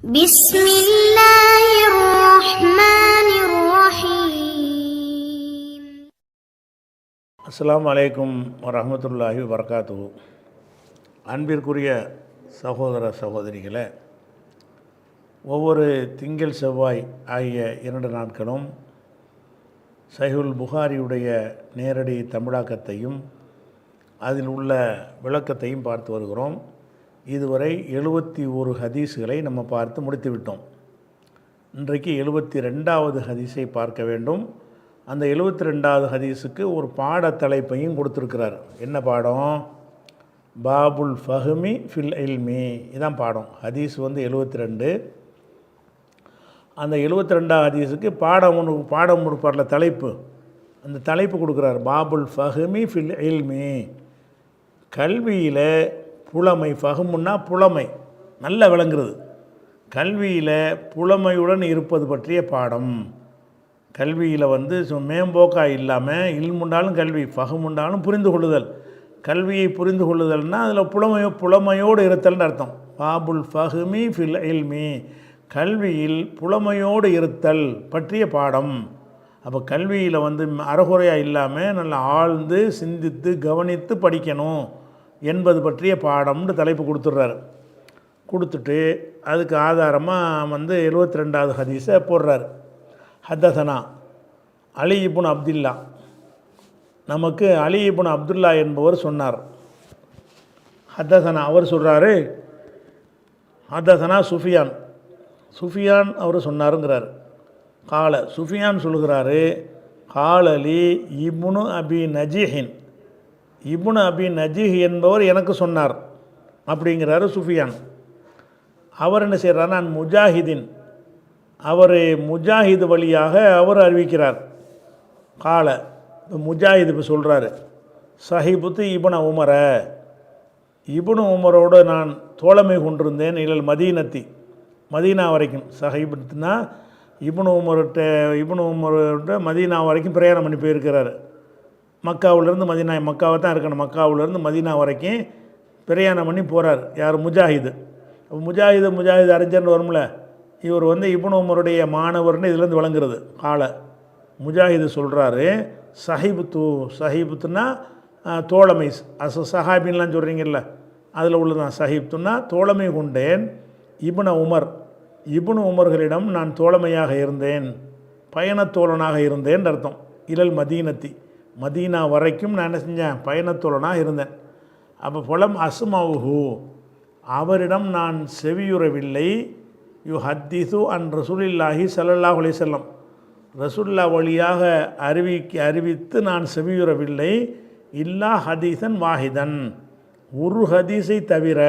بسم الله الرحمن الرحيم. அஸ்ஸலாமு அலைக்கும் வரஹ்மத்துல்லாஹி வபரகாத்துஹு. அன்பிற்குரிய சகோதர சகோதரிகளே, ஒவ்வொரு திங்கள் செவ்வாய் ஆகிய 2 நாட்களும் சஹீஹுல் புகாரியுடைய நேரடி தமிழாக்கத்தையும் அதில் உள்ள விளக்கத்தையும் பார்த்து வருகிறோம். இதுவரை 71 ஹதீஸ்களை நம்ம பார்த்து முடித்து விட்டோம். இன்றைக்கு 72வது ஹதீஸை பார்க்க வேண்டும். அந்த 72வது ஹதீஸுக்கு ஒரு பாடத்தலைப்பையும் கொடுத்துருக்கிறார். என்ன பாடம்? பாபுல் ஃபஹ்மி ஃபில் இல்மி. இதான் பாடம். ஹதீஸ் 72. அந்த 72வது ஹதீஸுக்கு பாடம் கொடுப்பார்ல, தலைப்பு. அந்த தலைப்பு கொடுக்குறார். பாபுல் ஃபஹ்மி ஃபில் இல்மி. கல்வியில் புலமை. ஃபஹ்முன்னா புலமை, நல்ல விளங்குறது. கல்வியில் புலமையுடன் இருப்பது பற்றிய பாடம். கல்வியில் மேம்போக்காக இல்லாமல் இல்முண்டாலும் கல்வி, ஃபஹ்முண்டாலும் புரிந்து கொள்ளுதல். கல்வியை புரிந்து கொள்ளுதல்னால் அதில் புலமையோடு இருத்தல்னு அர்த்தம். பாபுல் ஃபஹ்மி ஃபில் இல்மி. கல்வியில் புலமையோடு இருத்தல் பற்றிய பாடம். அப்போ கல்வியில் அறகுறையாக இல்லாமல் நல்லா ஆழ்ந்து சிந்தித்து கவனித்து படிக்கணும் என்பது பற்றிய பாடம்னு தலைப்பு கொடுத்துட்றாரு. கொடுத்துட்டு அதுக்கு ஆதாரமாக 72வது ஹதீஸை போடுறார். ஹத்தசனா அலி இப்னு அப்துல்லா. நமக்கு அலி இப்னு அப்துல்லா என்பவர் சொன்னார். ஹத்தசனா அவர் சொல்கிறாரு. ஹத்தசனா சுஃபியான் அவர் சொன்னாருங்கிறார். சுஃபியான் சொல்கிறாரு, காலலி இப்னு அபி நஜீஹின். இப்னு அபி நஜீஹ் என்பவர் எனக்கு சொன்னார் அப்படிங்கிறாரு சுஃபியான். அவர் என்ன செய்கிறார்? நான் முஜாஹிதின். அவர் முஜாஹிது வழியாக அவர் அறிவிக்கிறார். முஜாஹித் இப்போ சொல்கிறாரு, சஹிபுத்து இப்னு உமர. இப்னு உமரோடு நான் தோழமை கொண்டிருந்தேன். இலல் மதீனத்தி, மதீனா வரைக்கும். சஹிபுத்துனா இப்னு உமர்கிட்ட மதீனா வரைக்கும் பிரயாணம் பண்ணி போயிருக்கிறார். மக்காவிலேருந்து மதீனா, மக்காவை தான் இருக்கணும், மக்காவிலேருந்து மதீனா வரைக்கும் பிரயாணம் பண்ணி போகிறார். யார்? முஜாஹிது. முஜாஹிது அறிஞர்னு வரும்ல. இவர் இப்னு உமருடைய மாணவர்னு இதுலேருந்து விளங்குறது. முஜாஹிது சொல்கிறாரு, சஹிபுத்துனா தோழமை. சஹாபின்லாம் சொல்கிறீங்கல்ல, அதில் உள்ளதான். சஹிப்துன்னா தோழமை கொண்டேன். இப்னு உமர்களிடம் நான் தோழமையாக இருந்தேன், பயணத்தோழனாக இருந்தேன் அர்த்தம். இலல் மதீனத்தி, மதீனா வரைக்கும் நான் என்ன செஞ்சேன்? பயணத்தோழனாக இருந்தேன். அப்போ புலம் அஸ்மாவுஹு, அவரிடம் நான் செவியுறவில்லை. ஹத்தீசு அன் ரசூலில்லாஹி ஸல்லல்லாஹு அலைஹி வஸல்லம், ரசூலுல்லாஹ் வழியாக அறிவித்து நான் செவியுறவில்லை. இல்லா ஹதீசன் வாஹிதன், ஒரு ஹதீஸை தவிர.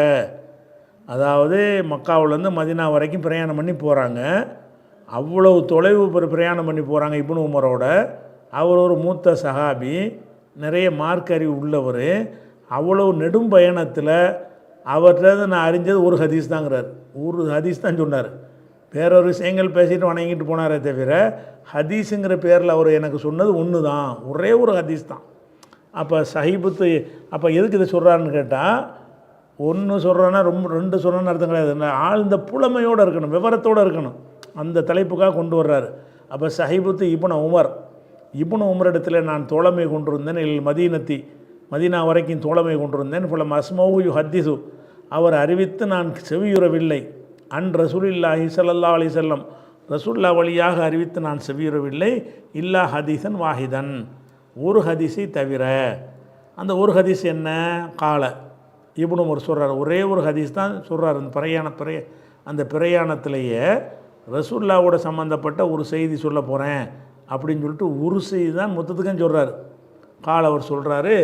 அதாவது மக்காவிலேருந்து மதீனா வரைக்கும் பிரயாணம் பண்ணி போகிறாங்க. அவ்வளவு தொலைவு பிரயாணம் பண்ணி போகிறாங்க இப்னு உமரோட. அவர் ஒரு மூத்த சஹாபி, நிறைய மார்க் அறிவு உள்ளவர். அவ்வளவு நெடும் பயணத்தில் அவர்கிட்ட நான் அறிஞ்சது ஒரு ஹதீஸ் தாங்கிறார். ஒரு ஹதீஸ் தான் சொன்னார். வேறொரு விஷயங்கள் பேசிட்டு வணங்கிட்டு போனாரே தவிர ஹதீஸுங்கிற பேரில் அவர் எனக்கு சொன்னது ஒன்று தான், ஒரே ஒரு ஹதீஸ் தான். அப்போ சஹிபுத்து, அப்போ எதுக்கு இதை சொல்கிறாருன்னு கேட்டால், ஒன்று சொல்கிறேன்னா ரெண்டு சொல்கிறேன்னு அர்த்தம் கிடையாது. ஆழ்ந்த புலமையோடு இருக்கணும், விவரத்தோடு இருக்கணும். அந்த தலைப்புக்காக கொண்டு வர்றாரு. அப்போ சஹிபுத்து இப்னு உமரிடத்தில் நான் தோழமை கொண்டிருந்தேன். மதீனத்தி, மதீனா வரைக்கும் தோழமை கொண்டிருந்தேன். புலம் அஸ்மவு ஹத்தீசு, அவர் அறிவித்து நான் செவியுறவில்லை. அன் ரசூலில்லாஹி ஸல்லல்லாஹு அலைஹி வஸல்லம், ரசூலுல்லாஹ் வழியாக அறிவித்து நான் செவியுறவில்லை. இல்லா ஹதீசன் வாஹிதன், ஒரு ஹதீஸை தவிர. அந்த ஒரு ஹதீஸ் என்ன? இப்னு உமர் சொல்கிறார், ஒரே ஒரு ஹதீஸ் தான் சொல்கிறார். அந்த பிரயாணத்திலேயே ரசூலுல்லாஹ்வோட சம்மந்தப்பட்ட ஒரு செய்தி சொல்ல போகிறேன் அப்படின்னு சொல்லிட்டு ஒரு செய்தி தான் மொத்தத்துக்கும் சொல்கிறார். அவர் சொல்கிறாரு,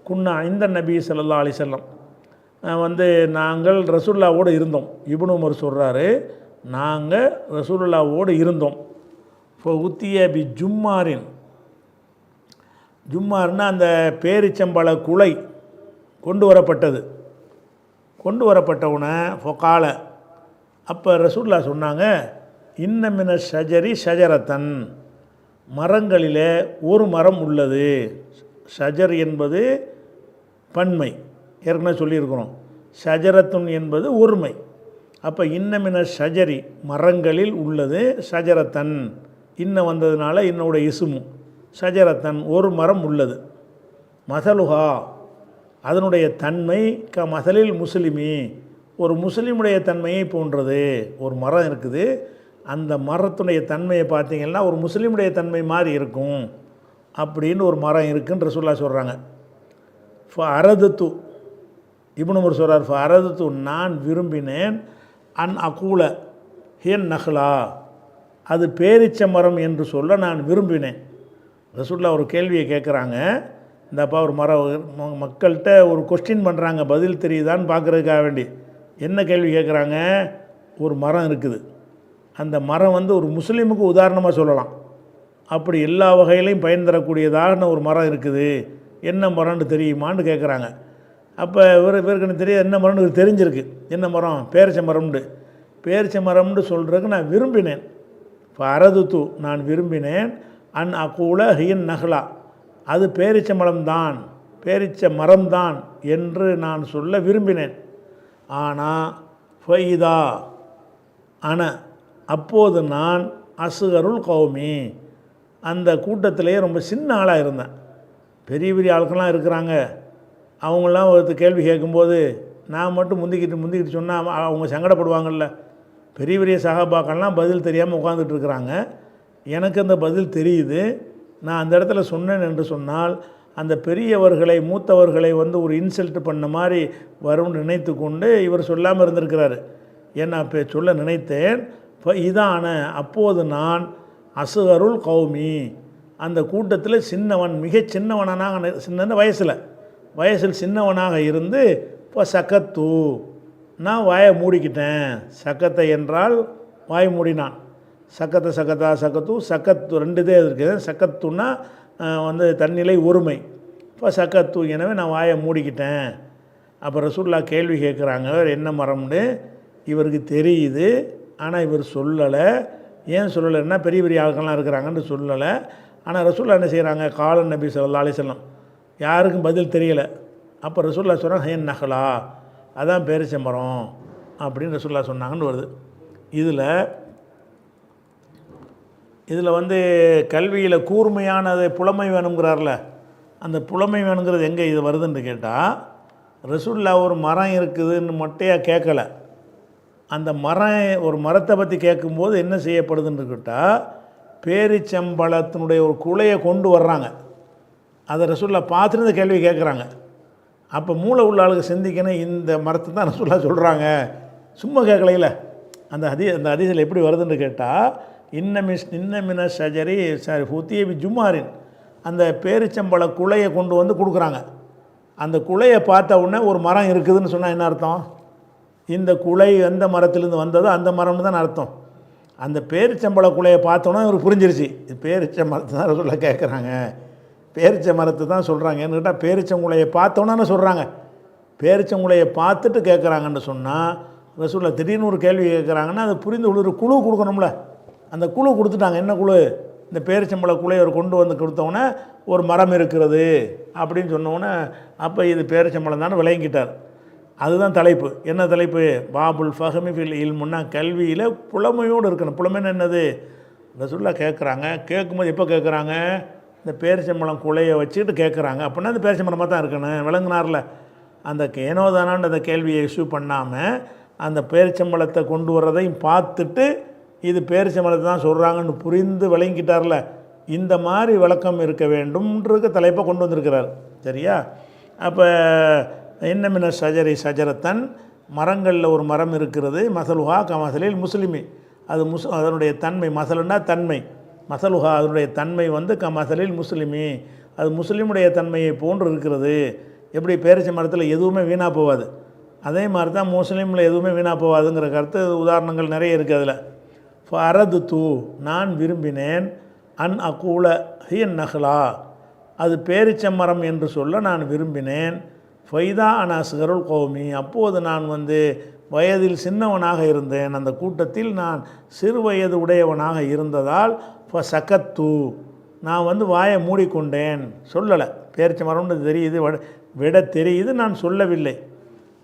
குன்னா இந்த நபி ஸல்லல்லாஹு அலைஹி வஸல்லம், நாங்கள் ரசூலுல்லாஹ்வோடு இருந்தோம். இப்னு உமர் சொல்கிறாரு, நாங்கள் ரசூலுல்லாஹ்வோடு இருந்தோம். இப்போ உத்திய பி ஜும்மார்னா அந்த பேரிச்சம்பழ குலை கொண்டு வரப்பட்டவுடனே ஃபொகால, அப்போ ரசூலுல்லாஹ் சொன்னாங்க, இன்னமின ஷஜரி ஷஜரத்தன், மரங்களிலே ஒரு மரம் உள்ளது. ஷஜர் என்பது பன்மை, ஏற்கனவே சொல்லியிருக்கிறோம். ஷஜரத்துன் என்பது ஒருமை. அப்போ இன்னமின ஷஜரி மரங்களில் உள்ளது ஷஜரத்தன், இன்ன வந்ததுனால இன்னோட இசுமு ஷஜரத்தன் ஒரு மரம் உள்ளது. மசலுஹா அதனுடைய தன்மை மசலில் முஸ்லிமி ஒரு முஸ்லீமுடைய தன்மையை போன்றது. ஒரு மரம் இருக்குது, அந்த மரத்துடைய தன்மையை பார்த்திங்கன்னா ஒரு முஸ்லீமுடைய தன்மை மாதிரி இருக்கும் அப்படின்னு ஒரு மரம் இருக்குன்னு ரசூலுல்லாஹ் சொல்கிறாங்க. அரதுத்து இப்னு உமர் சொல்கிறார், அரதுத்து நான் விரும்பினேன் அன் அகூல ஹியன் நஹ்லா அது பேரிச்ச மரம் என்று சொல்ல நான் விரும்பினேன். ரசூலுல்லாஹ் ஒரு கேள்வியை கேட்குறாங்க. இந்தப்பா ஒரு மரம் மக்கள்கிட்ட ஒரு கொஸ்டின் பண்ணுறாங்க, பதில் தெரியுதான்னு பார்க்குறதுக்காக வேண்டி. என்ன கேள்வி கேட்குறாங்க? ஒரு மரம் இருக்குது, அந்த மரம் வந்து ஒரு முஸ்லீமுக்கு உதாரணமாக சொல்லலாம், அப்படி எல்லா வகையிலையும் பயன் தரக்கூடியதான ஒரு மரம் இருக்குது, என்ன மரம்னு தெரியுமான்னு கேட்குறாங்க. அப்போ இவருக்கு தெரியாது என்ன மரம்னு இவருக்கு தெரிஞ்சிருக்கு. என்ன மரம்? பேரிச்ச மரம்னு. பேரிச்ச மரம்னு சொல்கிறதுக்கு நான் விரும்பினேன். இப்போ அரதுத்து நான் விரும்பினேன் அன் அகூல ஹியன் நஹ்லா அது பேரிச்ச மரம்தான், பேரிச்ச மரம்தான் என்று நான் சொல்ல விரும்பினேன். ஆனால் ஃபைதா அப்போது நான் அசுகருள் கௌமி அந்த கூட்டத்திலேயே ரொம்ப சின்ன ஆளாக இருந்தேன். பெரிய பெரிய ஆட்கள்லாம் இருக்கிறாங்க, அவங்களாம் ஒருத்தர் கேள்வி கேட்கும்போது நான் மட்டும் முந்திக்கிட்டு சொன்னால் அவங்க சங்கடப்படுவாங்கள்ல. பெரிய பெரிய சகாபாக்கள்லாம் பதில் தெரியாமல் உட்காந்துட்டு இருக்கிறாங்க, எனக்கு அந்த பதில் தெரியுது. நான் அந்த இடத்துல சொன்னேன் என்று சொன்னால் அந்த பெரியவர்களை மூத்தவர்களை வந்து ஒரு இன்சல்ட் பண்ண மாதிரி வரும்னு நினைத்து கொண்டு இவர் சொல்லாமல் இருந்திருக்கிறாரு. ஏன்னா இப்போ சொல்ல நினைத்தேன். இப்போ இதான அப்போது நான் அசுகருள் கௌமி அந்த கூட்டத்தில் சின்னவன், மிக சின்னவனாக, சின்ன வயசில் சின்னவனாக இருந்து இப்போ சக்கத்து நான் வாயை மூடிக்கிட்டேன். சக்கத்தை என்றால் வாய் மூடினான். சக்கத்து ரெண்டு இதே இருக்குது. சக்கத்துன்னா வந்து தன்னிலை ஒருமை. இப்போ சக்கத்து எனவே நான் வாயை மூடிக்கிட்டேன். அப்போ ரசூலுல்லாஹ் கேள்வி கேட்குறாங்க, என்ன மரம்னு. இவருக்கு தெரியுது, ஆனால் இவர் சொல்லலை. ஏன் சொல்லலைன்னா பெரிய பெரிய ஆட்கள்லாம் இருக்கிறாங்கன்னு சொல்லலை. ஆனால் ரசூலுல்லாஹ் என்ன செய்கிறாங்க, காலன் நபி ஸல்லல்லாஹு அலைஹி வஸல்லம் யாருக்கும் பதில் தெரியலை. அப்போ ரசூலுல்லாஹ் சொல்கிறாங்க ஹியன் நஹ்லா அதான் பேரிச்ச மரம் அப்படின்னு ரசூலுல்லாஹ் சொன்னாங்கன்னு வருது. இதில் வந்து கல்வியில் கூர்மையானது புலமை வேணுங்கிறார்ல, அந்த புலமை வேணுங்கிறது எங்கே இது வருதுன்னு கேட்டால், ரசூலுல்லாஹ் ஒரு மரம் இருக்குதுன்னு மொட்டையாக கேட்கலை. அந்த ஒரு மரத்தை பற்றி கேட்கும்போது என்ன செய்யப்படுதுன்னு கேட்டால், பேரிச்சம்பழத்தினுடைய ஒரு குலையை கொண்டு வர்றாங்க. அதை ரசூலுல்லாஹ் பார்த்துட்டு இந்த கேள்வி கேட்குறாங்க. அப்போ மூளை உள்ள ஆளுக்கு சிந்திக்கணும், இந்த மரத்தை தான் ரசூலுல்லாஹ் சொல்கிறாங்க, சும்மா கேட்கலையில. அந்த ஹதீஸில் எப்படி வருதுன்னு கேட்டால், இன்னமின ஷஜரி ஹுத்தியபி ஜுமாரின் அந்த பேரிச்சம்பழ குலையை கொண்டு வந்து கொடுக்குறாங்க. அந்த குலையை பார்த்த உடனே ஒரு மரம் இருக்குதுன்னு சொன்னால் என்ன அர்த்தம்? இந்த குலை எந்த மரத்துலேருந்து வந்ததோ அந்த மரம்னு தான் அர்த்தம். அந்த பேரிச்சம்பழ குலையை பார்த்தோன்னா இவருக்கு புரிஞ்சிருச்சு, இது பேரிச்ச மரத்தை தான் ரசூலுல்லாஹ் கேட்குறாங்க, பேரிச்ச மரத்தை தான் சொல்கிறாங்க. என்ன கேட்டால் பேரிச்சங்குலையை பார்த்தோன்னு சொல்கிறாங்க. பேரிச்சங்குலையை பார்த்துட்டு கேட்குறாங்கன்னு சொன்னால் ரசூலுல்லாஹ் திடீர்னு ஒரு கேள்வி கேட்குறாங்கன்னா அது புரிந்து ஒரு குழு கொடுக்கணும்ல. அந்த குழு கொடுத்துட்டாங்க. என்ன குழு? இந்த பேரிச்சம்பழ குலையை அவர் கொண்டு வந்து கொடுத்தோன்னே ஒரு மரம் இருக்கிறது அப்படின்னு சொன்னோன்னே அப்போ இது பேரிச்சம்பழம் தானே விளங்கிட்டார். அதுதான் தலைப்பு. என்ன தலைப்பு? பாபுல் ஃபஹமி ஃபில் இல்முன்னா கல்வியில் புலமையோடு இருக்கணும். புலமைன்னு என்னது? ரசூலுல்லாஹ் கேட்குறாங்க. கேட்கும்போது எப்போ கேட்குறாங்க? இந்த பேரிச்சம்பழம் குலையை வச்சுக்கிட்டு கேட்குறாங்க. அப்படின்னா அந்த பேரிச்சம்பழமாக தான் இருக்கணும், விளங்குனார்ல. அந்த ஏனோதானான்னு அந்த கேள்வியை இஷ்யூ பண்ணாமல் அந்த பேரிச்சம்பழத்தை கொண்டு வர்றதையும் பார்த்துட்டு இது பேரிச்சம்பழத்தை தான் சொல்கிறாங்கன்னு புரிந்து விளங்கிட்டார்ல. இந்த மாதிரி விளக்கம் இருக்க வேண்டும்ன்றது தலைப்பை கொண்டு வந்திருக்கிறார். சரியா? அப்போ இன்னமின ஷஜரி ஷஜரத்தன் மரங்களில் ஒரு மரம் இருக்கிறது. மசலுஹா மசலில் முஸ்லிமி அது அதனுடைய தன்மை, மசலுன்னா தன்மை, மசலுஹா அதனுடைய தன்மை வந்து மசலில் முஸ்லிமி அது முஸ்லீமுடைய தன்மையை போன்று இருக்கிறது. எப்படி பேரிச்ச மரத்தில் எதுவுமே வீணாக போகாது, அதே மாதிரி தான் முஸ்லீமில் எதுவுமே வீணாக போகாதுங்கிற கருத்து உதாரணங்கள் நிறைய இருக்குது. அதில் ஃபரதுத்து நான் விரும்பினேன் அன் அகூல ஹியன் நஹ்லா அது பேரிச்ச மரம் என்று சொல்ல நான் விரும்பினேன். ஃபைதா அனாசுகருள் கௌமி அப்போது நான் வந்து வயதில் சின்னவனாக இருந்தேன், அந்த கூட்டத்தில் நான் சிறு வயது உடையவனாக இருந்ததால் சக்கத்து நான் வந்து வாயை மூடிக்கொண்டேன், சொல்லலை. பேரிச்ச மரம்னு தெரியுது, விட தெரியுது, நான் சொல்லவில்லை.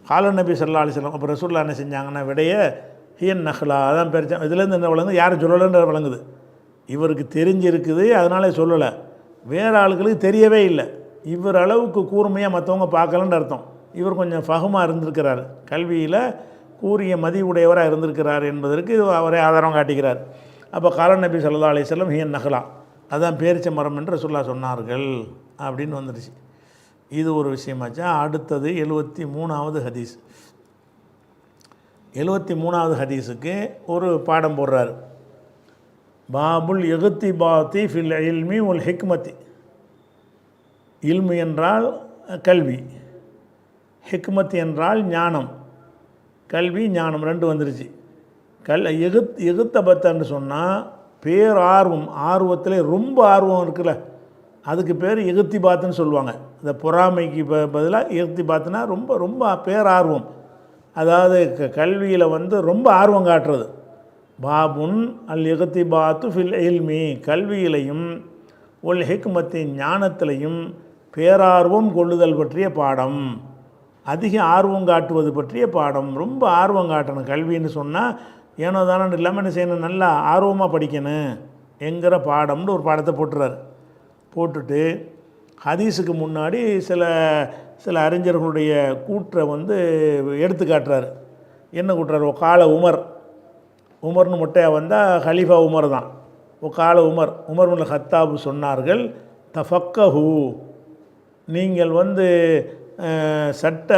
கால நபி ஸல்லல்லாஹு அலைஹி வஸல்லம். அப்போ ரசூலுல்லாஹ் என்ன செஞ்சாங்கன்னா விடைய ஹியன் நஹ்லா அதான் பேர். இதுலேருந்து என்ன விளங்குது, யாரும் சொல்லலைன்ற விளங்குது. இவருக்கு தெரிஞ்சிருக்குது அதனால சொல்லலை, வேறு ஆளுகளுக்கு தெரியவே இல்லை. இவர் அளவுக்கு கூர்மையாக மற்றவங்க பார்க்கலன்னு அர்த்தம். இவர் கொஞ்சம் ஃபஹமாக இருந்திருக்கிறார், கல்வியில் கூரிய மதிவுடையவராக இருந்திருக்கிறார் என்பதற்கு அவரே ஆதாரம் காட்டுகிறார். அப்போ கால நபி ஸல்லல்லாஹு அலைஹி வஸல்லம் ஹியன் நஹ்லா அதான் பேரிச்ச மரம் என்று ரசூலுல்லாஹ் சொன்னார்கள் அப்படின்னு வந்துடுச்சு. இது ஒரு விஷயமாச்சா. அடுத்தது 73வது ஹதீஸ். 73வது ஹதீஸுக்கு ஒரு பாடம் போடுறார். பாபுல் இக்திபாத்தி ஃபில் இல்மி உல் ஹிக்மத்தி. இல்மு என்றால் கல்வி, ஹிக்மத் என்றால் ஞானம். கல்வி ஞானம் ரெண்டு வந்துருச்சு. எகுத்தபத்தன்னு சொன்னால் பேரார்வம், ஆர்வத்தில் ரொம்ப ஆர்வம் இருக்குல்ல, அதுக்கு பேர் எகுத்திபாத்துன்னு சொல்லுவாங்க. இந்த பொறாமைக்கு பதிலாக எகுத்திபாத்துனா ரொம்ப ரொம்ப பேரார்வம், அதாவது கல்வியில் வந்து ரொம்ப ஆர்வம் காட்டுறது. பாபுன் அல் எகுத்திபாத்து ஃபில் இல்மி, கல்வியிலையும் ஒல் ஹிக்மத்தின் ஞானத்திலையும் பேரார்வம் கொள்ளுதல் பற்றிய பாடம், அதிக ஆர்வம் காட்டுவது பற்றிய பாடம். ரொம்ப ஆர்வம் காட்டணும். கல்வின்னு சொன்னால் ஏனோ தானே இல்லாமல் என்ன செய்யணும், நல்லா ஆர்வமாக படிக்கணும் என்கிற பாடம்னு ஒரு பாடத்தை போட்டுறாரு. போட்டுட்டு ஹதீஸுக்கு முன்னாடி சில அறிஞர்களுடைய கூற்றை வந்து எடுத்து காட்டுறாரு. என்ன கூட்டுறாரு? கால உமர்னு மொட்டையாக வந்தால் ஹலீஃபா உமர் தான். கால உமர் உல் ஹத்தாபு சொன்னார்கள், தஃபக்கஹு, நீங்கள் வந்து சட்ட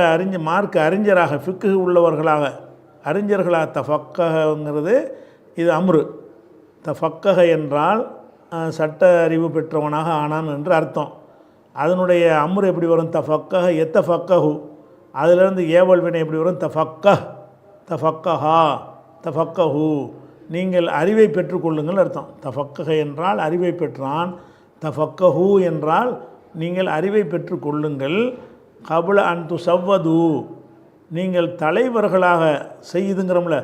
மார்க்க அறிஞராக, ஃபிக்கு உள்ளவர்களாக, அறிஞர்களாக. தஃபக்கஹங்கிறது இது அம்ரு. தஃபக்கஹ என்றால் சட்ட அறிவு பெற்றவனாக ஆனான் என்று அர்த்தம். அதனுடைய அம்ரு எப்படி வரும்? தஃபக்கஹ எத்தஃபக்கஹு, அதிலிருந்து ஏவல் வினை எப்படி வரும்? தஃபக்கஹா தஃபக்கஹு, நீங்கள் அறிவை பெற்றுக்கொள்ளுங்கள் அர்த்தம். தஃபக்கஹ என்றால் அறிவை பெற்றான், தஃபக்கஹு என்றால் நீங்கள் அறிவை பெற்றுக்கொள்ளுங்கள். கபுல அன் துஸவ்வது, நீங்கள் தலைவர்களாக செய்யுதுங்கிறோம்ல,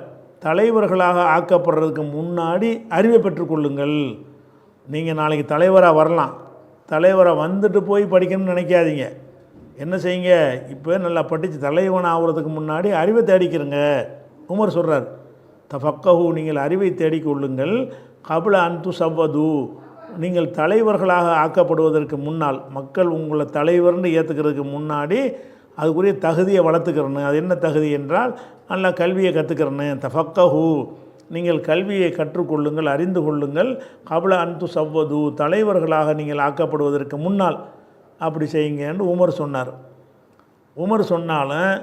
தலைவர்களாக ஆக்கப்படுறதுக்கு முன்னாடி அறிவை பெற்றுக்கொள்ளுங்கள். நீங்கள் நாளைக்கு தலைவராக வரலாம், தலைவராக வந்துட்டு போய் படிக்கணும்னு நினைக்காதீங்க. என்ன செய்யுங்க, இப்போ நல்லா படித்து தலைவன் ஆகிறதுக்கு முன்னாடி அறிவை தேடிக்கிறங்க. உமர் சொல்கிறார், தஃபக்கஹு, நீங்கள் அறிவை தேடிக்கொள்ளுங்கள். கபுல அன் துஸவ்வது, நீங்கள் தலைவர்களாக ஆக்கப்படுவதற்கு முன்னால், மக்கள் உங்களை தலைவர்னு ஏற்றுக்கிறதுக்கு முன்னாடி அதுக்குரிய தகுதியை வளர்த்துக்கிறேன்னு. அது என்ன தகுதி என்றால் நல்லா கல்வியை கற்றுக்கிறேன்னு. தஃபக்கஹு, நீங்கள் கல்வியை கற்றுக்கொள்ளுங்கள், அறிந்து கொள்ளுங்கள். கபுல அன் துஸவ்வது, தலைவர்களாக நீங்கள் ஆக்கப்படுவதற்கு முன்னால் அப்படி செய்யுங்கன்னு உமர் சொன்னார். உமர் சொன்னாலும்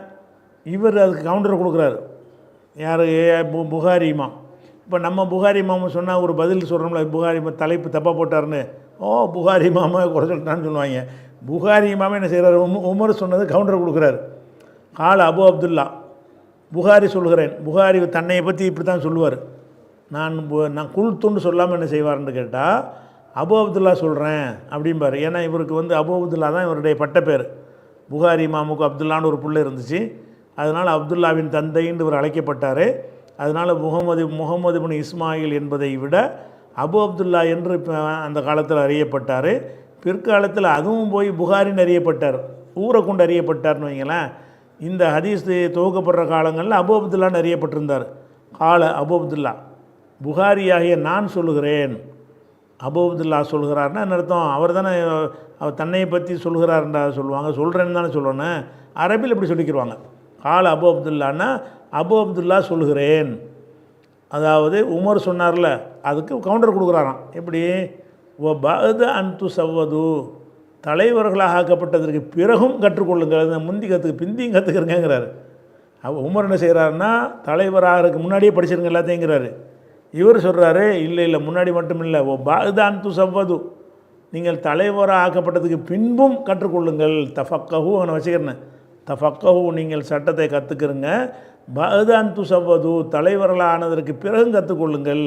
இவர் அதுக்கு கவுண்டர் கொடுக்குறாரு. யார்? புகாரி இமாம். இப்போ நம்ம புகாரி இமாம் சொன்னால் ஒரு பதில் சொல்கிறோம்ல, புகாரி தலைப்பு தப்பாக போட்டார்னு, புகாரி இமாமை குறை சொல்லிட்டான்னு சொல்லுவாங்க. புகாரி இமாமே என்ன செய்கிறார்? உமர் சொன்னது கவுண்டர் கொடுக்குறாரு. கால அபு அப்துல்லா, புகாரி சொல்கிறேன். புகாரி தன்னை பற்றி இப்படி தான் சொல்லுவார். நான் குல்துன்னு சொல்லாமல் என்ன செய்வார்னு கேட்டால் அபு அப்துல்லா சொல்கிறேன் அப்படிம்பார். ஏன்னா இவருக்கு வந்து அபு அப்துல்லா தான் இவருடைய பட்ட பேர். புகாரி இமாமுக்கு அப்துல்லான்னு ஒரு பிள்ளை இருந்துச்சு, அதனால் அப்துல்லாவின் தந்தைன்னு இவர் அழைக்கப்பட்டார். அதனால் முகமது பின் இஸ்மாயில் என்பதை விட அபு அப்துல்லா என்று அந்த காலத்தில் அறியப்பட்டார். பிற்காலத்தில் அதுவும் போய் புகாரின்னு அறியப்பட்டார், ஊரை கொண்டு அறியப்பட்டார்னு வைங்களேன். இந்த ஹதீஸ் துவக்கப்படுற காலங்களில் அபு அப்துல்லான்னு அறியப்பட்டிருந்தார். கால அபு அப்துல்லா, புகாரியாகிய நான் சொல்லுகிறேன். அபு அப்துல்லா சொல்கிறார்னா என்ன அர்த்தம்? அவர் தானே அவர் தன்னையை பற்றி சொல்கிறாருன்றா சொல்லுவாங்க, சொல்கிறேன்னு தானே சொல்லணும். அரபியில் இப்படி சொல்லிக்கிடுவாங்க. கால அபு அப்துல்லான்னா அபு அப்துல்லா சொல்கிறேன். அதாவது உமர் சொன்னார்ல, அதுக்கு கவுண்டர் கொடுக்குறாராம். எப்படி? பஅத அன் துஸவ்வது, தலைவர்களாக ஆக்கப்பட்டதற்கு பிறகும் கற்றுக்கொள்ளுங்கள். முந்தி பிந்தியும் கற்றுக்கிறங்கிறாரு. உமர் என்ன செய்கிறாருன்னா, தலைவராகிறதுக்கு முன்னாடியே படிச்சிருங்க எல்லாத்தையுங்கிறாரு. இவர் சொல்கிறாரு, இல்லை முன்னாடி மட்டும் இல்லை, பஅத அன் துஸவ்வது, நீங்கள் தலைவராக ஆக்கப்பட்டதுக்கு பின்பும் கற்றுக்கொள்ளுங்கள். தஃபக்கஹு அவனை வச்சுக்கிறேன். தஃபக்கஹு, நீங்கள் சட்டத்தை கற்றுக்கிறங்க. பஅத அன் துஸவ்வது, தலைவர்களானதற்கு பிறகும் கற்றுக்கொள்ளுங்கள்.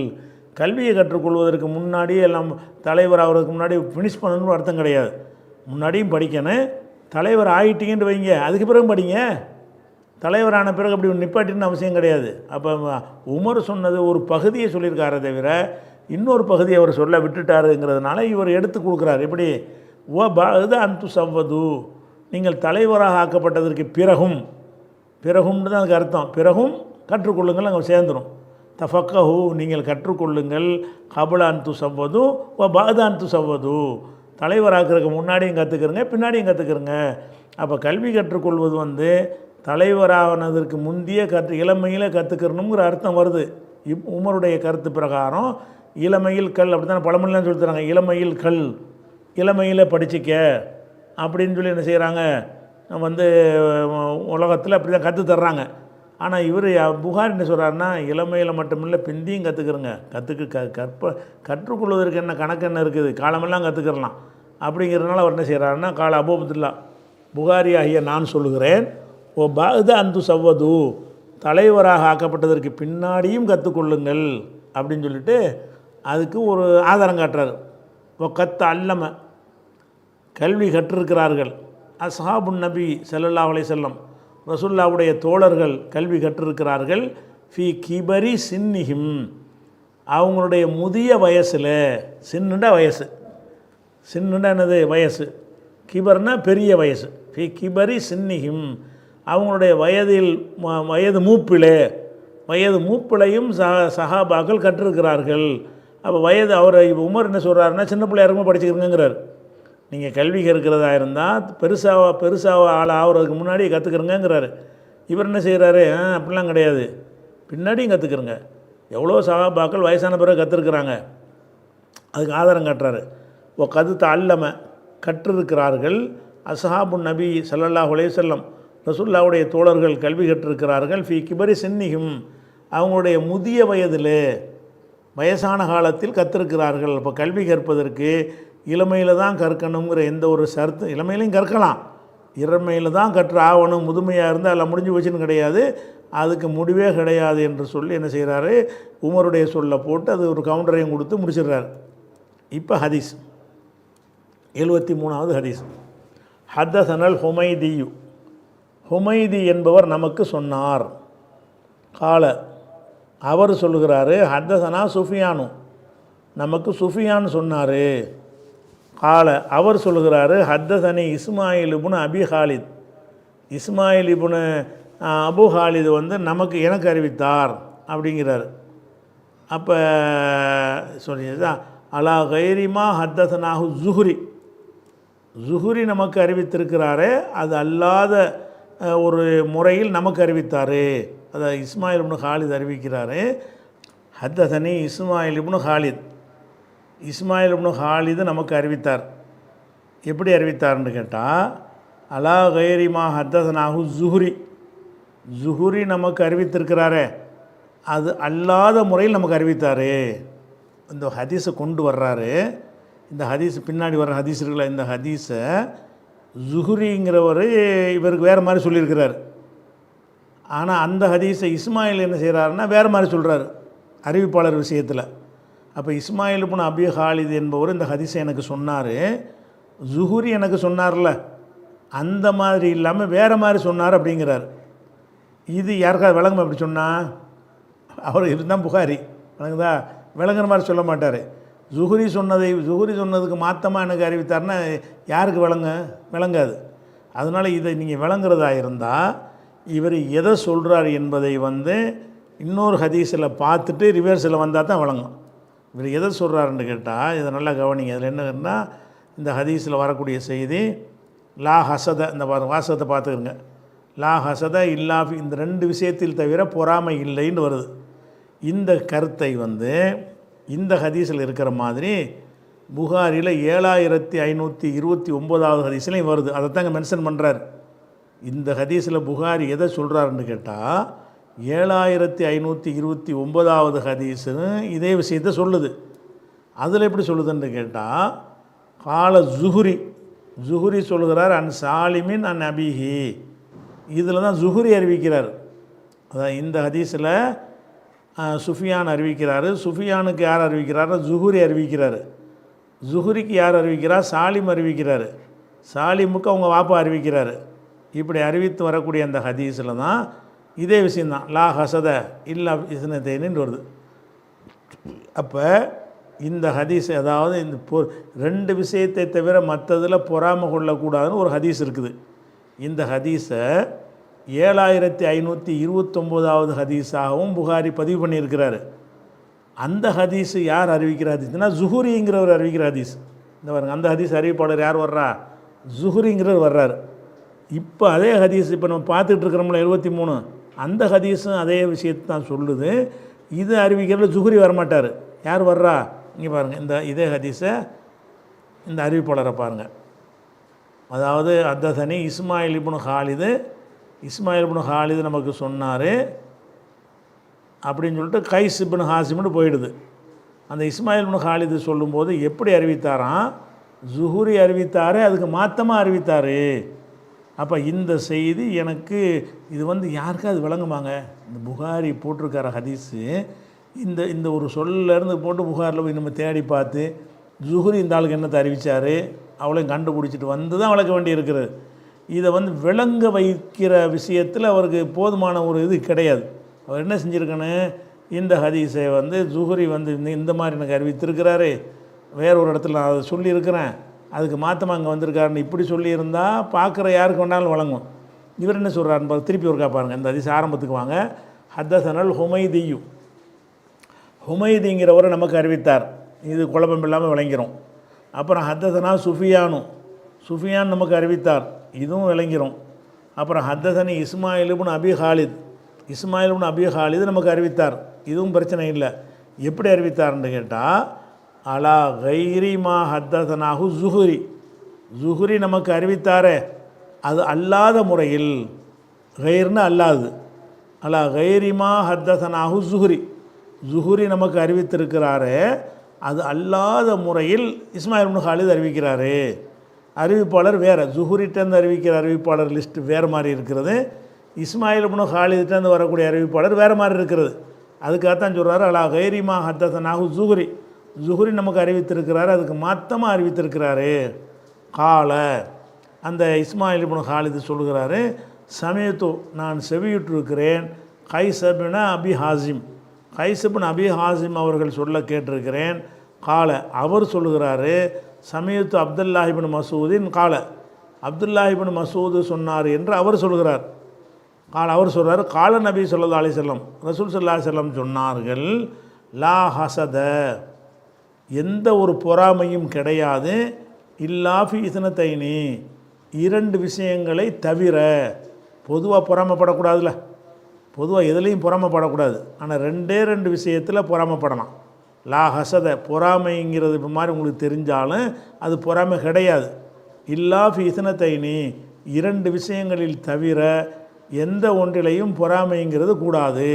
கல்வியை கற்றுக்கொள்வதற்கு முன்னாடியே எல்லாம் தலைவர் ஆகிறதுக்கு முன்னாடி ஃபினிஷ் பண்ணணும்னு அர்த்தம் கிடையாது. முன்னாடியும் படிக்கணும். தலைவர் ஆகிட்டீங்கன்னு வைங்க, அதுக்கு பிறகு படிங்க. தலைவரான பிறகு அப்படி நிப்பாட்டின்னு அவசியம் கிடையாது. அப்போ உமர் சொன்னது ஒரு பகுதியை சொல்லியிருக்காரே தவிர இன்னொரு பகுதியை அவர் சொல்ல விட்டுட்டாருங்கிறதுனால இவர் எடுத்து கொடுக்குறாரு. எப்படி? பஅத அன் துஸவ்வது, நீங்கள் தலைவராக ஆக்கப்பட்டதற்கு பிறகும், பிறகும்னு தான் அதுக்கு அர்த்தம். பிறகும் கற்றுக்கொள்ளுங்கள் அங்கே சேர்ந்துடும். தஃபக்கஹு நீங்கள் கற்றுக்கொள்ளுங்கள், கபலான் துசவ்வது ஓ பாதான் துசவ்வது, தலைவராக்கிறதுக்கு முன்னாடியும் கற்றுக்கிறங்க பின்னாடியும் கற்றுக்கிறங்க. அப்போ கல்வி கற்றுக்கொள்வது வந்து தலைவரானதற்கு முந்தைய இளமையில் கற்றுக்கிறணுங்கிற அர்த்தம் வருது. உமருடைய கருத்து பிரகாரம் இளமையில் கல் அப்படி தான் பழமொழிலாம் சொல்லி தராங்க. இளமையில் கல், இளமையில் படிச்சிக்க அப்படின்னு சொல்லி என்ன செய்கிறாங்க வந்து உலகத்தில் அப்படி தான் கற்று தர்றாங்க. ஆனால் இவர் புகார் என்ன சொல்கிறாருன்னா இளமையில் மட்டுமில்லை பிந்தியும் கற்றுக்கிறங்க. கற்றுக்கொள்வதற்கு என்ன கணக்கு என்ன இருக்குது, காலமெல்லாம் கற்றுக்கிறலாம் அப்படிங்கிறதுனால அவர் என்ன செய்கிறாருன்னா கால அபூபத்துல்லா புகாரி ஆகிய நான் சொல்லுகிறேன், ஓ பாத அந்து சவ்வது, தலைவராக ஆக்கப்பட்டதற்கு பின்னாடியும் கற்றுக்கொள்ளுங்கள் அப்படின்னு சொல்லிட்டு அதுக்கு ஒரு ஆதாரம் காட்டுறாரு. ஓ கத்து அல்லம, கல்வி கற்றிருக்கிறார்கள் அஸ்ஹாபுன் நபி ஸல்லல்லாஹு அலைஹி வஸல்லம், ரசூலுல்லாஹ்வுடைய தோழர்கள் கல்வி கற்றிருக்கிறார்கள். ஃபி கிபரி சின்னிஹிம், அவங்களுடைய முதிய வயசில். சின்னுண்டா வயசு, சின்னுண்டா என்னது வயசு, கிபர்னா பெரிய வயசு. ஃபி கிபரி சின்னிஹிம், அவங்களுடைய வயது மூப்பிலையும் சஹாபாக்கள் கற்றிருக்கிறார்கள். அப்போ வயது அவர் உமர் என்ன சொல்கிறாருன்னா சின்ன பிள்ளையா இருக்கும்போது படிச்சுக்கிறங்கிறார். நீங்கள் கல்வி கற்கிறதா இருந்தால் பெருசாக ஆள் ஆகிறதுக்கு முன்னாடி கற்றுக்கிறங்கிறாரு. இவர் என்ன செய்கிறாரு, அப்படிலாம் கிடையாது, பின்னாடியும் கற்றுக்கிறங்க. எவ்வளோ சஹாபாக்கள் வயசான பிறகு கற்றுருக்குறாங்க, அதுக்கு ஆதாரம் காட்டுறாரு. ஓ கதுத்த அல்லம, கற்றிருக்கிறார்கள் அஸ்ஹாபுன் நபி ஸல்லல்லாஹு அலைஹி வஸல்லம், ரசூலுல்லாஹ்வுடைய தோழர்கள் கல்வி கற்றிருக்கிறார்கள். ஃபி கிபரி சின்னிஹிம், அவங்களுடைய முதிய வயதில் வயசான காலத்தில் கற்றிருக்கிறார்கள். இப்போ கல்வி கற்பதற்கு இளமையில் தான் கற்கணுங்கிற எந்த ஒரு சர்த்து, இளமையிலையும் கற்கலாம், இளமையில் தான் கற்று ஆகணும், முதுமையாக இருந்தால் எல்லாம் முடிஞ்சு வச்சுன்னு கிடையாது, அதுக்கு முடிவே கிடையாது என்று சொல்லி என்ன செய்கிறாரு, உமருடைய சொல்ல போட்டு அது ஒரு கவுண்டரையும் கொடுத்து முடிச்சிடுறாரு. இப்போ ஹதீஸ் 73வது ஹதீஸ். ஹத்தஸனல் ஹுமைதியு, ஹுமைதி என்பவர் நமக்கு சொன்னார். கால, அவர் சொல்லுகிறாரு, ஹத்தஸனா சுஃபியானு, நமக்கு சுஃபியான் சொன்னார். கால, அவர் சொல்லுகிறாரு, ஹத்தஸனி இஸ்மாயில் இப்னு அபி ஹாலித், இஸ்மாயில் இப்னு அபு ஹாலித் வந்து எனக்கு அறிவித்தார் அப்படிங்கிறார். அப்போ சொல்லிதான் அலா கைரிமா ஹத்தஸனாஹு ஜுஹ்ரி, ஜுஹ்ரி நமக்கு அறிவித்திருக்கிறாரே அது அல்லாத ஒரு முறையில் நமக்கு அறிவித்தார். அதை இஸ்மாயில் இப்னு ஹாலித் அறிவிக்கிறாரு. ஹத்தஸனி இஸ்மாயில் இப்னு ஹாலித், இஸ்மாயில் இப்னு ஹாலிது நமக்கு அறிவித்தார். எப்படி அறிவித்தார்னு கேட்டால் அலா கைரிமா ஹத்தஸனாஹு ஜுஹ்ரி, ஜுஹ்ரி நமக்கு அறிவித்திருக்கிறாரே அது அல்லாத முறையில் நமக்கு அறிவித்தார். இந்த ஹதீஸை கொண்டு வர்றாரு. இந்த ஹதீஸ் பின்னாடி வர்ற ஹதீஸ் இருக்குல்ல, இந்த ஹதீஸை ஜுஹ்ரிங்கிறவர் இவருக்கு வேறு மாதிரி சொல்லியிருக்கிறார். ஆனால் அந்த ஹதீஸை இஸ்மாயில் என்ன செய்கிறாருன்னா வேறு மாதிரி சொல்கிறார் அறிவிப்பாளர் விஷயத்தில். அப்போ இஸ்மாயில் இப்னு அபி ஹாலித் என்பவர் இந்த ஹதீஸை எனக்கு சொன்னார், ஜுஹ்ரி எனக்கு சொன்னார்ல அந்த மாதிரி இல்லாமல் வேறு மாதிரி சொன்னார் அப்படிங்கிறார். இது யாருக்காவது விளங்குமா அப்படி சொன்னால்? அவர் இதுதான் புகாரி, விளங்குதா? விளங்குற மாதிரி சொல்ல மாட்டார். ஜுஹ்ரி சொன்னதுக்கு மாற்றமாக எனக்கு அறிவித்தார்னா யாருக்கு விளங்காது. அதனால் இதை நீங்கள் விளங்குறதா இருந்தால் இவர் எதை சொல்கிறார் என்பதை வந்து இன்னொரு ஹதீஸில் பார்த்துட்டு ரிவர்ஸில் வந்தால் தான் விளங்கும். இவர் எதை சொல்கிறாருன்னு கேட்டால் இதை நல்லா கவனிங்க. அதில் என்னன்னா இந்த ஹதீஸில் வரக்கூடிய செய்தி லா ஹசத, இந்த வாசகத்தை பார்த்துக்கிறங்க, லா ஹசத இல்லாஃபி, இந்த ரெண்டு விஷயத்தில் தவிர பொறாமை இல்லைன்னு வருது. இந்த கருத்தை வந்து இந்த ஹதீஸில் இருக்கிற மாதிரி புகாரியில் 7529வது ஹதீஸ்லையும் வருது. அதை தாங்க மென்ஷன் பண்ணுறார். இந்த ஹதீஸில் புகாரி எதை சொல்கிறாருன்னு கேட்டால் 7529வது ஹதீஸுன்னு இதே விஷயத்தை சொல்லுது. அதில் எப்படி சொல்லுதுன்னு கேட்டால் கால ஜுஹ்ரி சொல்லுகிறார் அன் சாலிமின் அன் அபிஹி, இதில் தான் ஜுஹ்ரி அறிவிக்கிறார். அதான் இந்த ஹதீஸில் சுஃபியான் அறிவிக்கிறார். சுஃபியானுக்கு யார் அறிவிக்கிறார்? ஜுஹ்ரி அறிவிக்கிறார். ஜுஹ்ரிக்கு யார் அறிவிக்கிறார்? சாலிம் அறிவிக்கிறார். சாலிமுக்கு அவங்க வாப்பா அறிவிக்கிறார். இப்படி அறிவித்து வரக்கூடிய அந்த ஹதீஸில் தான் இதே விஷயந்தான் லா ஹசத இல்லா இஸ்னத்தைன்னு வருது. அப்போ இந்த ஹதீஸ், அதாவது இந்த ரெண்டு விஷயத்தை தவிர மற்றதில் பொறாமை கொள்ளக்கூடாதுன்னு ஒரு ஹதீஸ் இருக்குது. இந்த ஹதீஸை 7529வது ஹதீஸாகவும் புகாரி பதிவு பண்ணியிருக்கிறாரு. அந்த ஹதீஸு யார் அறிவிக்கிற ஹதீஸ்னா ஜுஹுரிங்கிறவர் அறிவிக்கிற ஹதீஸ். இந்த பாருங்க, அந்த ஹதீஸ் அறிவிப்பாளர் யார் வர்றா? ஜுஹுரிங்கிறவர் வர்றார். இப்போ அதே ஹதீஸ் இப்போ நம்ம பார்த்துட்டு இருக்கிறோம்ல 73, அந்த ஹதீஸும் அதே விஷயத்தை தான் சொல்லுது. இது அறிவிக்கிறதுல ஜுஹுரி வரமாட்டார். யார் வர்றா? இங்கே பாருங்கள், இதே ஹதீஸை இந்த அறிவிப்பாளரை பாருங்கள். அதாவது ஹத்தஸனி இஸ்மாயில் இப்னு ஹாலிது, இஸ்மாயில் இப்னு ஹாலிது நமக்கு சொன்னார் அப்படின்னு சொல்லிட்டு கைஸ் இப்னு ஹாசிம்னு போயிடுது. அந்த இஸ்மாயில் இப்னு ஹாலிது சொல்லும்போது எப்படி அறிவித்தாராம்? ஜுஹுரி அறிவித்தார், அதுக்கு மாற்றமாக அறிவித்தார். அப்போ இந்த செய்தி எனக்கு இது யாருக்காவது விளங்குமாங்க? இந்த புகாரி போட்டிருக்கார ஹதீஸு இந்த ஒரு சொல்லேருந்து போட்டு புகாரில் போய் நம்ம தேடி பார்த்து ஜுஹுரி இந்த ஆளுக்கு என்னத்தை அறிவித்தார் அவளையும் கண்டுபிடிச்சிட்டு வந்து தான் வளர்க்க வேண்டி இருக்கிறது. இதை விளங்க வைக்கிற விஷயத்தில் அவருக்கு போதுமான ஒரு இது கிடையாது. அவர் என்ன செஞ்சுருக்கணும், இந்த ஹதீஸை ஜுஹுரி இந்த மாதிரி எனக்கு அறிவித்திருக்கிறாரு, வேற ஒரு இடத்துல நான் அதை சொல்லியிருக்கிறேன், அதுக்கு மாற்றமாக அங்கே வந்திருக்காருன்னு இப்படி சொல்லியிருந்தால் பார்க்குற யாருக்கு வேணாலும் வழங்கும். இவர் என்ன சொல்கிறாருன்னு திருப்பி ஒருக்கா பாருங்கள். இந்த ஹதீஸ் ஆரம்பத்துக்கு வாங்க. ஹத்தஸனல் ஹுமைதியு, ஹுமைதிங்கிறவரை நமக்கு அறிவித்தார், இது குழப்பம் இல்லாமல் விளங்கிறோம். அப்புறம் ஹத்தஸனா சுஃபியானு, சுஃபியான் நமக்கு அறிவித்தார், இதுவும் விளங்கிறோம். அப்புறம் ஹத்தஸனி இஸ்மாயில் இப்னு அபி ஹாலித், இஸ்மாயில் இப்னு அபி ஹாலிது நமக்கு அறிவித்தார், இதுவும் பிரச்சனை இல்லை. எப்படி அறிவித்தார்ன்னு கேட்டால் அலா கைரி மா ஹத்தஸனாஹு ஜுஹுரி, ஜுஹுரி நமக்கு அறிவித்தாரே அது அல்லாத முறையில், கைர்னு அல்லாது, அலா கைரி மா ஹத்தஸனாஹு ஜுஹுரி, ஜுஹுரி நமக்கு அறிவித்திருக்கிறாரே அது அல்லாத முறையில் இஸ்மாயில் இப்னு ஹாலித் அறிவிக்கிறாரு. அறிவிப்பாளர் வேறு, ஜுஹுரிட்டேருந்து அறிவிக்கிற அறிவிப்பாளர் லிஸ்ட்டு வேறு மாதிரி இருக்கிறது, இஸ்மாயில் இப்னு ஹாலித்டேருந்து வரக்கூடிய அறிவிப்பாளர் வேறு மாதிரி இருக்கிறது. அதுக்காகத்தான் சொல்கிறாரு அலா கைரிமா ஹத்தஸனாஹு ஜுஹுரி, ஜுஹுரி நமக்கு அறிவித்திருக்கிறாரு, அதுக்கு மாற்றமாக அறிவித்திருக்கிறாரு. கால, அந்த இஸ்மாயில் இப்னு ஹாலித் சொல்கிறாரு, சமயத்து நான் செவியுற்றிருக்கிறேன், கைஸ் இப்னு அபி ஹாசிம், கைஸ் இப்னு அபி ஹாசிம் அவர்கள் சொல்ல கேட்டிருக்கிறேன். கால, அவர் சொல்லுகிறாரு, சமயத்து அப்துல்லாஹ் இப்னு மசூதின் கால, அப்துல்லாஹ் இப்னு மசூது சொன்னார் என்று அவர் சொல்கிறார். அவர் சொல்கிறார், கால நபி ஸல்லல்லாஹு அலைஹி வஸல்லம், ரசூல் ஸல்லல்லாஹு அலைஹி வஸல்லம் சொன்னார்கள், லா ஹசத, எந்த ஒரு பொறாமையும் கிடையாது, இல்லாஃபி இஸ்னத்தைனி, இரண்டு விஷயங்களை தவிர. பொதுவாக பொறாமப்படக்கூடாதுல்ல, பொதுவாக எதுலேயும் பொறாமப்படக்கூடாது, ஆனால் ரெண்டு விஷயத்தில் பொறாமப்படலாம். லா ஹசத, பொறாமைங்கிறது இப்போ மாதிரி உங்களுக்கு தெரிஞ்சாலும் அது பொறாமை கிடையாது. இல்லாஃபி இஸ்னத்தைனி, இரண்டு விஷயங்களில் தவிர எந்த ஒன்றிலையும் பொறாமைங்கிறது கூடாது.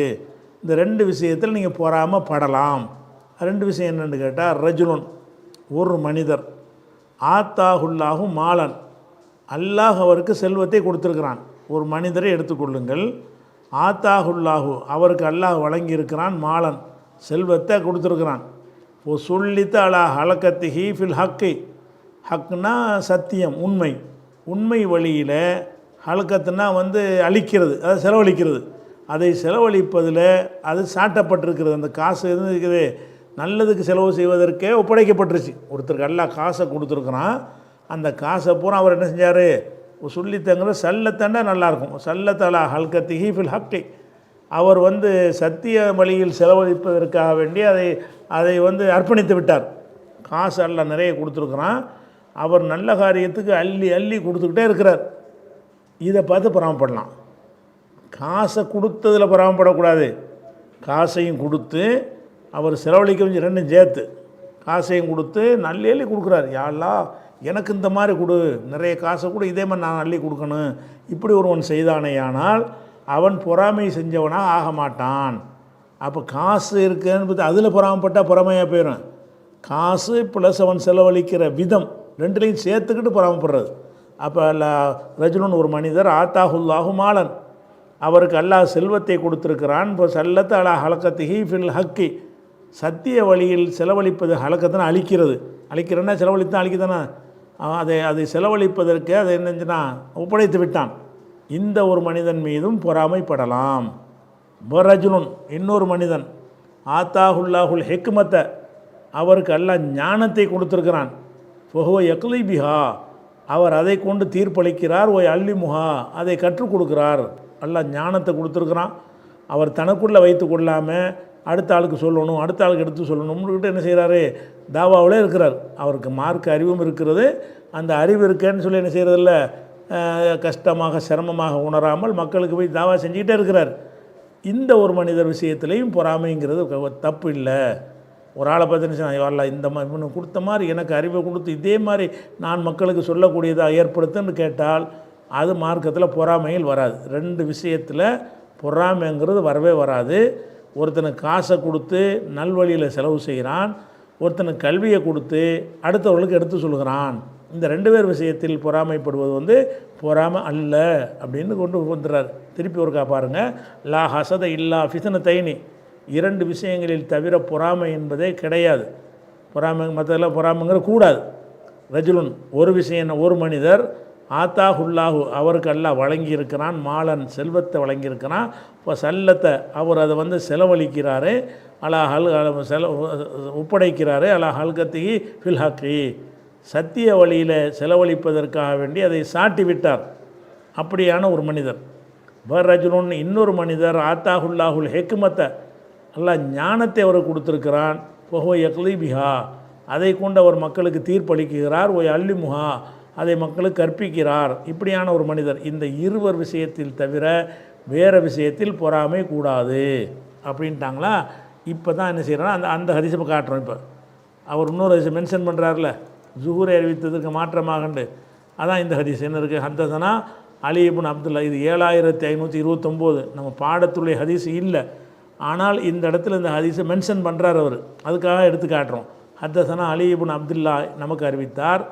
இந்த ரெண்டு விஷயத்தில் நீங்கள் பொறாமப்படலாம். ரெண்டு விஷயம் என்னென்னு கேட்டால், ரஜுலுன், ஒரு மனிதர், ஆத்தாஹுல்லாஹு மாலன், அல்லாஹ் அவருக்கு செல்வத்தை கொடுத்துருக்கிறான். ஒரு மனிதரை எடுத்துக்கொள்ளுங்கள், ஆத்தாஹுல்லாஹு, அவருக்கு அல்லாஹ் வழங்கியிருக்கிறான், மாலன், செல்வத்தை கொடுத்துருக்கிறான். ஓ சொல்லித்த அலா ஹலக்கத்திஹி ஃபில் ஹக்கை, ஹக்னா சத்தியம், உண்மை, உண்மை வழியில், ஹலக்கத்துனா அழிக்கிறது, அதை செலவழிக்கிறது, அதை செலவழிப்பதில் அது சாட்டப்பட்டிருக்கிறது. அந்த காசு இருக்குது நல்லதுக்கு செலவு செய்வதற்கே ஒப்படைக்கப்பட்டுருச்சு. ஒருத்தருக்கு அல்லாஹ் காசை கொடுத்துருக்குறான், அந்த காசை பூரா அவர் என்ன செஞ்சார், சொல்லித்தங்கிற சல்லத்தண்டா நல்லாயிருக்கும், சல்லத்தலா ஹல்கத்திஹி ஃபில் ஹக்கை, அவர் சத்திய வழியில் செலவழிப்பதற்காக வேண்டி அதை அர்ப்பணித்து விட்டார். காசு அல்லாஹ் நிறைய கொடுத்துருக்குறான், அவர் நல்ல காரியத்துக்கு அள்ளி அள்ளி கொடுத்துக்கிட்டே இருக்கிறார். இதை பார்த்து பொறாமப்படலாம். காசை கொடுத்ததில் பொறாமப்படக்கூடாது, காசையும் கொடுத்து அவர் செலவழிக்க கொஞ்சம் ரெண்டும் சேர்த்து, காசையும் கொடுத்து நல்ல அள்ளி கொடுக்குறாரு. யாரெல்லாம் எனக்கு இந்த மாதிரி கொடு, நிறைய காசை கூட இதே மாதிரி நான் அள்ளி கொடுக்கணும், இப்படி ஒருவன் செய்தானேயானால் அவன் பொறாமை செஞ்சவனாக ஆக மாட்டான். அப்போ காசு இருக்குன்னு பார்த்து அதில் பொறாமப்பட்டால் பொறாமையாக போயிடும். காசு ப்ளஸ் அவன் செலவழிக்கிற விதம் ரெண்டுலேயும் சேர்த்துக்கிட்டு பொறாமப்படுறது. அப்போ ரஜுலுன், ஒரு மனிதர், ஆத்தாஹுல்லாஹு மாலன், அவருக்கு அல்லாஹ் செல்வத்தை கொடுத்துருக்கிறான். இப்போ சல்லத்து அலா ஹலக்கத்திஹி ஃபில் ஹக்கி, சத்திய வழியில் செலவழிப்பது, ஹலக்கத்தினா அழிக்கிறது, அழிக்கிறன்னா செலவழித்தான் அழிக்கத்தானே, அதை செலவழிப்பதற்கு அதை என்னச்சுன்னா ஒப்படைத்து விட்டான். இந்த ஒரு மனிதன் மீதும் பொறாமைப்படலாம். ரஜுலுன், இன்னொரு மனிதன், ஆத்தாஹுல்லாஹுல் ஹிக்மத்தை, அவருக்கு அல்லாஹ் ஞானத்தை கொடுத்துருக்கிறான். ஃபஹுவ யக்லி பிஹா, அவர் அதை கொண்டு தீர்ப்பளிக்கிறார். ஓய் அல்லிமுஹா, அதை கற்றுக் கொடுக்கிறார் அல்லாஹ் ஞானத்தை கொடுத்துருக்குறான். அவர் தனக்குள்ளே வைத்து கொள்ளாமல் அடுத்த ஆளுக்கு சொல்லணும், அடுத்த ஆளுக்கு எடுத்து சொல்லணும்னுக்கிட்ட என்ன செய்கிறாரு, தாவாவிலே இருக்கிறார். அவருக்கு மார்க்க அறிவும் இருக்கிறது. அந்த அறிவு இருக்கேன்னு சொல்லி என்ன செய்கிறதில்ல, கஷ்டமாக சிரமமாக உணராமல் மக்களுக்கு போய் தாவா செஞ்சுக்கிட்டே இருக்கிறார். இந்த ஒரு மனிதர் விஷயத்துலேயும் பொறாமைங்கிறது தப்பு இல்லை. ஒரு ஆளை பார்த்து வரல, இந்த மாதிரி இவனு கொடுத்த மாதிரி எனக்கு அறிவை கொடுத்து இதே மாதிரி நான் மக்களுக்கு சொல்லக்கூடியதாக ஏற்படுத்துன்னு கேட்டால் அது மார்க்கத்தில் பொறாமையில் வராது. ரெண்டு விஷயத்தில் பொறாமைங்கிறது வரவே வராது. ஒருத்தனுக்கு காசை கொடுத்து நல்வழியில் செலவு செய்கிறான், ஒருத்தனுக்கு கல்வியை கொடுத்து அடுத்தவர்களுக்கு எடுத்து சொல்கிறான். இந்த ரெண்டு பேர் விஷயத்தில் பொறாமைப்படுவது பொறாமை அல்ல அப்படின்னு கொண்டு வந்துடுறார். திருப்பி ஒருக்கா பாருங்கள், லா ஹசத இல்லா ஃபித்னத்தைனி, இரண்டு விஷயங்களில் தவிர பொறாமை என்பதே கிடையாது. பொறாமை மற்றெல்லாம் பொறாமைங்கிற கூடாது. ரஜுலுன், ஒரு விஷயம், ஒரு மனிதர் ஆத்தாஹுல்லாஹு, அவருக்கு அல்லாஹ் வழங்கியிருக்கிறான், மாலன் செல்வத்தை வழங்கியிருக்கிறான், இப்போ சல்லத்தை அவர் அதை செலவழிக்கிறாரு, அலா ஹல் ஒப்படைக்கிறாரு, அலா ஹல்கத்தி ஃபில் ஹக்கி, சத்திய வழியில் செலவழிப்பதற்காக வேண்டி அதை சாட்டி விட்டார். அப்படியான ஒரு மனிதர். ரஜுலுன், இன்னொரு மனிதர் ஆத்தாஹுல்லாஹுல் ஹெக்மத்தை, அல்லாஹ் ஞானத்தை அவர் கொடுத்துருக்கிறான், பொஹோ யக்லிபிஹா, அதை கொண்டு அவர் மக்களுக்கு தீர்ப்பளிக்கிறார், ஒய் அல்லிமுஹா, அதை மக்களுக்கு கற்பிக்கிறார். இப்படியான ஒரு மனிதர். இந்த இருவர் விஷயத்தில் தவிர வேறு விஷயத்தில் பொறாமை கூடாது அப்படின்ட்டாங்களா. இப்போ தான் என்ன செய்கிறோன்னா அந்த ஹதீஸை காட்டுறோம். இப்போ அவர் இன்னொரு ஹதீஸை மென்ஷன் பண்ணுறாருல, ஜுஹூரை அறிவித்ததற்கு மாற்றமாகண்டு. அதான் இந்த ஹதீஸ் என்ன இருக்குது, ஹத்தஸனா அலி இப்னு அப்துல்லா. இது 7529 நம்ம பாடத்துடைய ஹதீஸ் இல்லை. ஆனால் இந்த இடத்துல இந்த ஹதீஸை மென்ஷன் பண்ணுறார் அவர், அதுக்காக எடுத்து காட்டுறோம். ஹத்தஸனா அலி இப்னு அப்துல்லா நமக்கு அறிவித்தார்.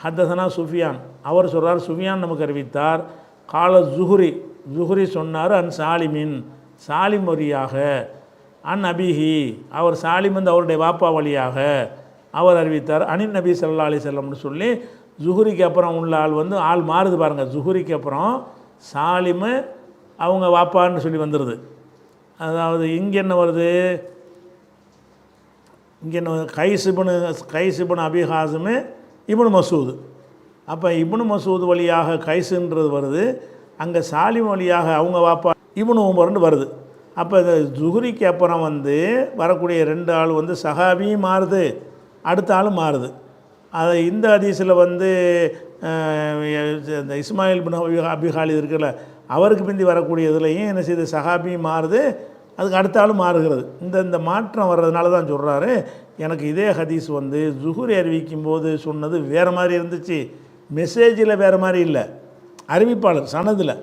ஹத்தஸனா சுஃபியான், அவர் சொல்கிறார் சுஃபியான் நமக்கு அறிவித்தார். கால ஜுஹுரி சொன்னார், அன் சாலிமின், சாலிம் வழியாக, அன் அபிஹி, அவர் சாலிம் அவருடைய வாப்பா வழியாக அவர் அறிவித்தார். அனின் நபி ஸல்லல்லாஹு அலைஹி வஸல்லம்னு சொல்லி ஜுஹுரிக்கு அப்புறம் உள்ள ஆள் மாறுது பாருங்கள். ஜுஹுரிக்கு அப்புறம் சாலிமு அவங்க வாப்பான்னு சொல்லி வந்துடுது. அதாவது இங்கே என்ன வருது, இங்கே என்ன, கைசிபுன் அபி ஹாசிமு இப்னு மசூது. அப்போ இப்னு மசூது வழியாக கைசுன்றது வருது, அங்கே சாலிம் வழியாக அவங்க வாப்பா இப்னு உமர்னு வருது. அப்போ இந்த ஜுஹுரிக்கு அப்புறம் வரக்கூடிய ரெண்டு ஆள் சஹாபியும் மாறுது, அடுத்த ஆளும் மாறுது. அதை இந்த ஹதீஸில் இந்த இஸ்மாயில் பின் அபி ஹாலித் இருக்குல்ல, அவருக்கு பிந்தி வரக்கூடியதுலையும் என்ன செய்யுது, சஹாபியும் மாறுது, அதுக்கு அடுத்த ஆளும் மாறுகிறது. இந்த மாற்றம் வர்றதுனால தான் சொல்கிறாரு, எனக்கு இதே ஹதீஸ் ஜுஹுரி அறிவிக்கும் போது சொன்னது வேறு மாதிரி இருந்துச்சு, மெசேஜில் வேறு மாதிரி இல்லை, அறிவிப்பாளர் சனதில்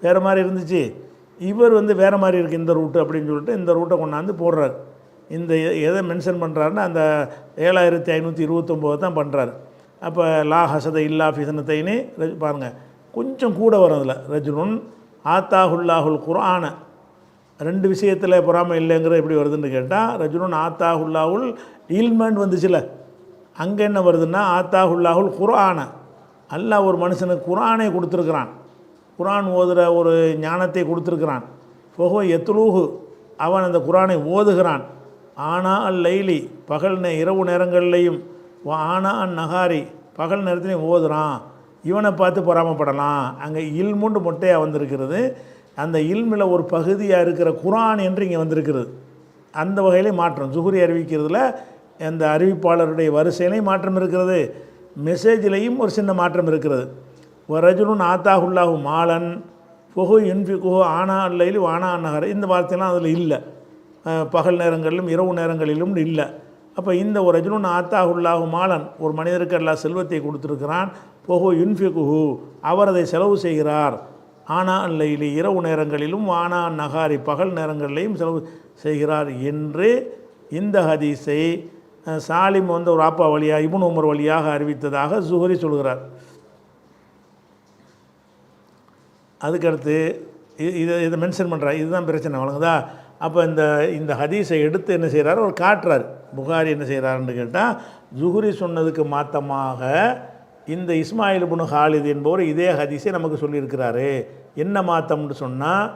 வேறு மாதிரி இருந்துச்சு, இவர் வேறு மாதிரி இருக்குது இந்த ரூட்டு அப்படின்னு சொல்லிட்டு இந்த ரூட்டை கொண்டாந்து போடுறார். இந்த எதை மென்ஷன் பண்ணுறாருன்னா அந்த 7529 தான் பண்ணுறாரு. அப்போ லா ஹசத இல்லா ஃபித்னத்தைனி பாருங்கள், கொஞ்சம் கூட வரும் அதில். ரஜுலுன் ஆத்தாஹுல்லாஹுல் குர்ஆன, ரெண்டு விஷயத்தில் பொறாமை இல்லைங்கிறது எப்படி வருதுன்னு கேட்டால், ரஜுலுன் ஆத்தாஹுல்லாஹுல் இல்மன் வந்துச்சுல, அங்கே என்ன வருதுன்னா ஆத்தாஹுல்லாஹுல் குர்ஆன, அல்லாஹ் ஒரு மனுஷனுக்கு குர்ஆனை கொடுத்துருக்குறான், குர்ஆன் ஓதுகிற ஒரு ஞானத்தை கொடுத்துருக்குறான். ஃபஹோ யத்லூஹு, அவன் அந்த குர்ஆனை ஓதுகிறான். ஆனா அல் லைலி, பகல் இரவு நேரங்கள்லையும், ஆனா அன் நகாரி, பகல் நேரத்துலையும் ஓதுறான். இவனை பார்த்து பொறாமப்படலாம். அங்கே இல்முண்டு மொட்டையாக வந்திருக்கிறது. அந்த இல்மில் ஒரு பகுதியாக இருக்கிற குர்ஆன் என்று இங்கே வந்திருக்கிறது. அந்த வகையிலே மாற்றம், ஜுஹுரி அறிவிக்கிறதுல அந்த அறிவிப்பாளருடைய வரிசையிலையும் மாற்றம் இருக்கிறது, மெசேஜிலையும் ஒரு சின்ன மாற்றம் இருக்கிறது. ரஜுலுன் ஆத்தாஹுல்லாஹு மாலன் ஃபஹு யுன்ஃபிகுஹு ஆனா அல்லைலி வானா நகர், இந்த வார்த்தையெல்லாம் அதில் இல்லை. பகல் நேரங்களிலும் இரவு நேரங்களிலும் இல்லை. அப்போ இந்த ஒரு ரஜுலுன் ஆத்தாஹுல்லாஹு மாலன், ஒரு மனிதருக்கு அல்லாஹ் செல்வத்தை கொடுத்துருக்கிறான். ஃபஹு யுன்ஃபிகுஹு, அவர் அதை செலவு செய்கிறார். ஆனா அல்லைலி, இரவு நேரங்களிலும், வானா நகாரி, பகல் நேரங்களிலையும் செலவு செய்கிறார் என்று இந்த ஹதீஸை சாலிம் ஒரு ஆப்பா வழியாக இப்னு உமர் வழியாக அறிவித்ததாக ஜுஹுரி சொல்கிறார். அதுக்கடுத்து இதை மென்ஷன் பண்ணுறார். இதுதான் பிரச்சனை வழங்குதா. அப்போ இந்த ஹதீஸை எடுத்து என்ன செய்கிறார், அவர் காட்டுறார். புகாரி என்ன செய்கிறாருன்னு கேட்டால், ஜுஹுரி சொன்னதுக்கு மாற்றமாக இந்த இஸ்மாயில் இப்னு ஹாலித் என்பவர் இதே ஹதீஸை நமக்கு சொல்லியிருக்கிறாரு. என்ன மாற்றம்னு சொன்னால்,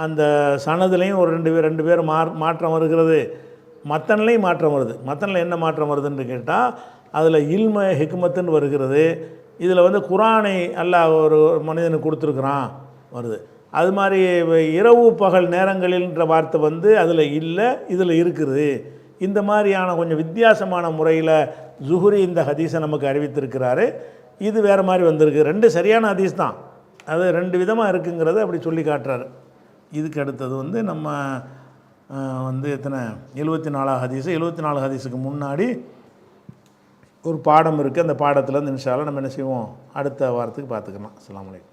அந்த சனதுலேயும் ஒரு ரெண்டு பேர் மாற்றம் வருகிறது, மத்தன்லேயும் மாற்றம் வருது. மத்தனில் என்ன மாற்றம் வருதுன்னு கேட்டால், அதில் இல்ம ஹிக்மத்துன்னு வருகிறது. இதில் குர்ஆனை அல்லாஹ் ஒரு மனிதனுக்கு கொடுத்துருக்குறான் வருது. அது மாதிரி இரவு பகல் நேரங்களில்ன்ற வார்த்தை வந்து அதில் இல்லை, இதில் இருக்குது. இந்த மாதிரியான கொஞ்சம் வித்தியாசமான முறையில் ஜுஹுரி இந்த ஹதீஸை நமக்கு அறிவித்திருக்கிறாரு. இது வேறு மாதிரி வந்திருக்கு. 2 சரியான ஹதீஸ் தான், அது 2 விதமாக இருக்குங்கிறத அப்படி சொல்லி காட்டுறாரு. இதுக்கு அடுத்தது வந்து நம்ம வந்து எத்தனை 74 ஹதீஸு. 74 ஹதீஸுக்கு முன்னாடி ஒரு பாடம் இருக்குது. அந்த பாடத்தில் இருந்து இன்ஷா அல்லாஹ் நம்ம என்ன செய்வோம், அடுத்த வாரத்துக்கு பார்த்துக்கலாம். அஸ்ஸலாமு அலைக்கும்.